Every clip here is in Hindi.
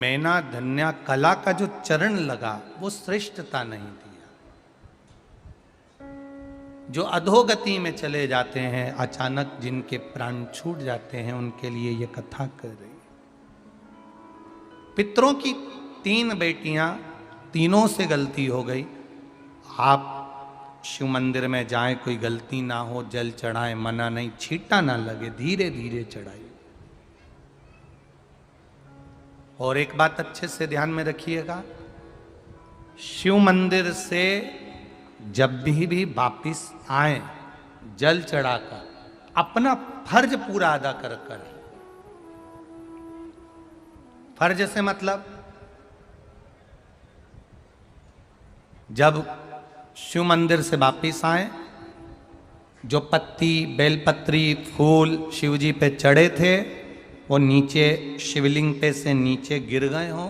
मैना धन्या कला का जो चरण लगा वो श्रेष्ठता नहीं दिया। जो अधोगति में चले जाते हैं, अचानक जिनके प्राण छूट जाते हैं, उनके लिए ये कथा कर रही है। पितरों की 3 बेटियां, तीनों से गलती हो गई। आप शिव मंदिर में जाएं, कोई गलती ना हो, जल चढ़ाएं, मना नहीं, छींटा ना लगे, धीरे धीरे चढ़ाइए। और एक बात अच्छे से ध्यान में रखिएगा, शिव मंदिर से जब भी वापिस आए, जल चढ़ाकर अपना फर्ज पूरा अदा कर कर। फर्ज से मतलब जब शिव मंदिर से वापिस आए, जो पत्ती, बेलपत्री, फूल शिव जी पे चढ़े थे वो नीचे शिवलिंग पे से नीचे गिर गए हों।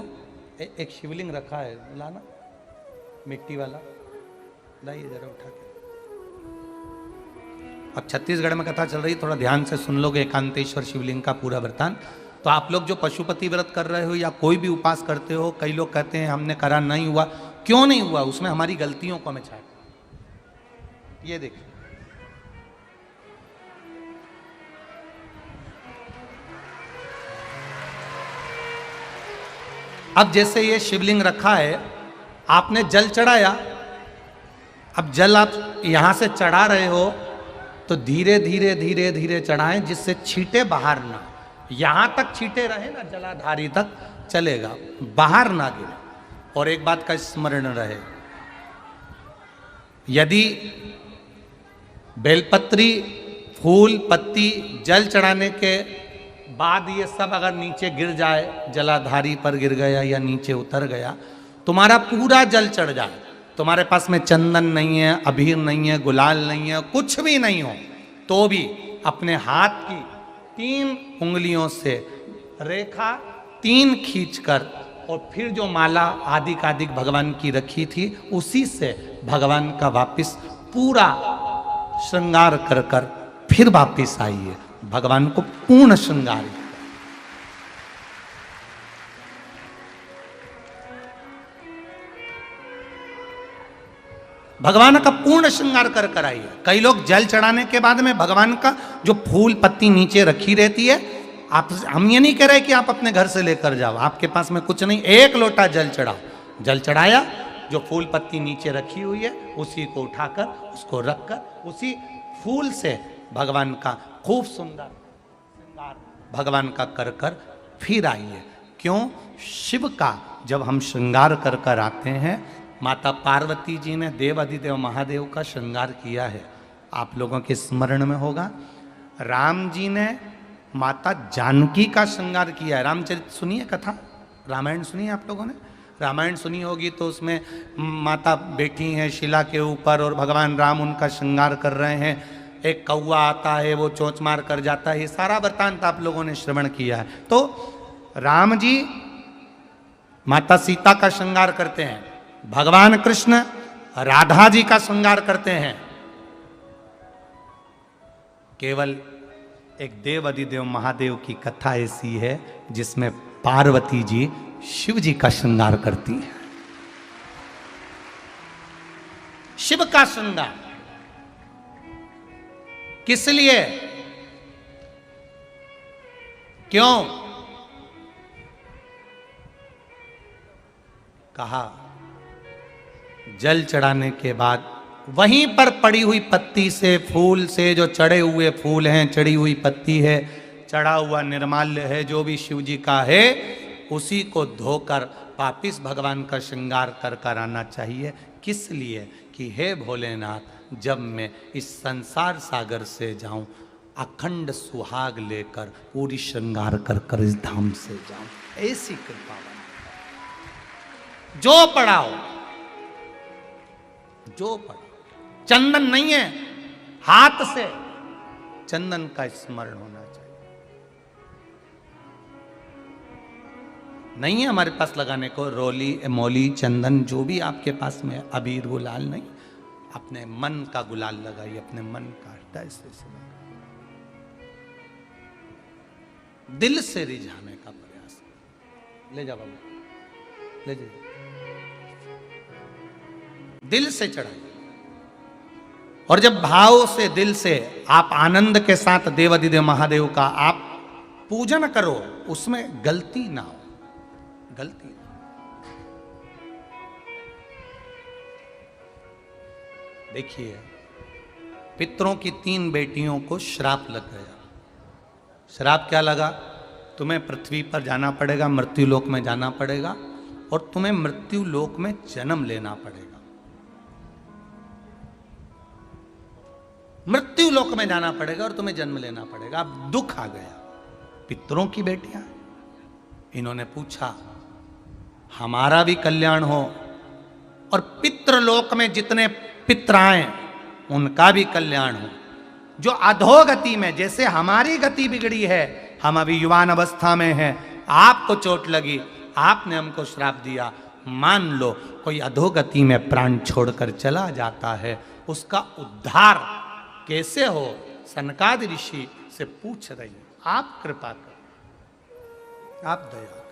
एक शिवलिंग रखा है, लाना मिट्टी वाला, लाइए जरा उठा के। अब छत्तीसगढ़ में कथा चल रही, थोड़ा ध्यान से सुन लोगे एकांतेश्वर शिवलिंग का पूरा वृतांत। तो आप लोग जो पशुपति व्रत कर रहे हो या कोई भी उपास करते हो, कई लोग कहते हैं हमने करा नहीं हुआ। क्यों नहीं हुआ? उसमें हमारी गलतियों को हमें छाट। ये देखिए, अब जैसे ये शिवलिंग रखा है, आपने जल चढ़ाया। अब जल आप यहां से चढ़ा रहे हो तो धीरे धीरे धीरे धीरे चढ़ाएं, जिससे छींटे बाहर ना, यहां तक छींटे रहे ना, जलाधारी तक चलेगा, बाहर ना गिरे। और एक बात का स्मरण रहे, यदि बेलपत्री, फूल, पत्ती जल चढ़ाने के बाद ये सब अगर नीचे गिर जाए, जलाधारी पर गिर गया या नीचे उतर गया, तुम्हारा पूरा जल चढ़ जाए, तुम्हारे पास में चंदन नहीं है, अबीर नहीं है, गुलाल नहीं है, कुछ भी नहीं हो, तो भी अपने हाथ की 3 उंगलियों से रेखा 3 खींचकर और फिर जो माला आदिकादिक भगवान की रखी थी, उसी से भगवान का वापिस पूरा श्रृंगार कर कर फिर वापिस आइए, भगवान को पूर्ण श्रृंगार। भगवान का पूर्ण श्रृंगार कर कर आइए। कई लोग जल चढ़ाने के बाद में भगवान का जो फूल पत्ती नीचे रखी रहती है, हम ये नहीं कह रहे कि आप अपने घर से लेकर जाओ, आपके पास में कुछ नहीं, 1 लोटा जल चढ़ाओ। जल चढ़ाया, जो फूल पत्ती नीचे रखी हुई है उसी को उठाकर, उसको रखकर, उसी फूल से भगवान का खूब सुंदर श्रृंगार भगवान का कर कर फिर आइए। क्यों? शिव का जब हम श्रृंगार कर कर आते हैं, माता पार्वती जी ने देव अधिदेव महादेव का श्रृंगार किया है, आप लोगों के स्मरण में होगा। राम जी ने माता जानकी का श्रृंगार किया है। रामचरित सुनिए कथा, रामायण सुनिए आप लोगों ने, रामायण सुनी होगी तो उसमें माता बैठी हैं शिला के ऊपर और भगवान राम उनका श्रृंगार कर रहे हैं। एक कौवा आता है, वो चोंच मार कर जाता है, ये सारा वृतांत आप लोगों ने श्रवण किया है। तो राम जी माता सीता का श्रृंगार करते हैं, भगवान कृष्ण राधा जी का श्रृंगार करते हैं। केवल एक देव अधिदेव महादेव की कथा ऐसी है जिसमें पार्वती जी शिव जी का श्रृंगार करती हैं। शिव का श्रृंगार किस लिए? क्यों? कहा जल चढ़ाने के बाद वहीं पर पड़ी हुई पत्ती से, फूल से, जो चढ़े हुए फूल हैं, चढ़ी हुई पत्ती है, चढ़ा हुआ निर्माल्य है, जो भी शिव जी का है, उसी को धोकर वापिस भगवान का श्रृंगार कर कर आना चाहिए। किस लिए? कि हे भोलेनाथ, जब मैं इस संसार सागर से जाऊं, अखंड सुहाग लेकर पूरी श्रृंगार कर कर इस धाम से जाऊं, ऐसी कृपा बना। जो पढ़ाओ, जो पढ़ाओ, चंदन नहीं है, हाथ से चंदन का स्मरण होना चाहिए। नहीं है हमारे पास लगाने को रोली, मोली, चंदन, जो भी आपके पास में, अबीर, गुलाल नहीं, अपने मन का गुलाल लगाइए, अपने मन का हृदय से लगाइए, दिल से रिझाने का प्रयास। ले जा बाबू, ले जाइए। दिल से चढ़ाइए, और जब भाव से दिल से आप आनंद के साथ देवाधिदेव महादेव का आप पूजन करो, उसमें गलती ना हो, गलती ना। देखिए, पितरों की 3 बेटियों को श्राप लग गया। श्राप क्या लगा? तुम्हें पृथ्वी पर जाना पड़ेगा, मृत्यु लोक में जाना पड़ेगा, और तुम्हें मृत्यु लोक में जन्म लेना पड़ेगा। मृत्यु लोक में जाना पड़ेगा और तुम्हें जन्म लेना पड़ेगा। अब दुख आ गया। पितरों की बेटियां, इन्होंने पूछा हमारा भी कल्याण हो और पितृलोक में जितने पितर आए उनका भी कल्याण हो। जो अधोगति में, जैसे हमारी गति बिगड़ी है, हम अभी युवान अवस्था में हैं, आपको चोट लगी, आपने हमको श्राप दिया, मान लो कोई अधोगति में प्राण छोड़कर चला जाता है, उसका उद्धार कैसे हो? सनकादि ऋषि से पूछ रही, आप कृपा करो, आप दया करो।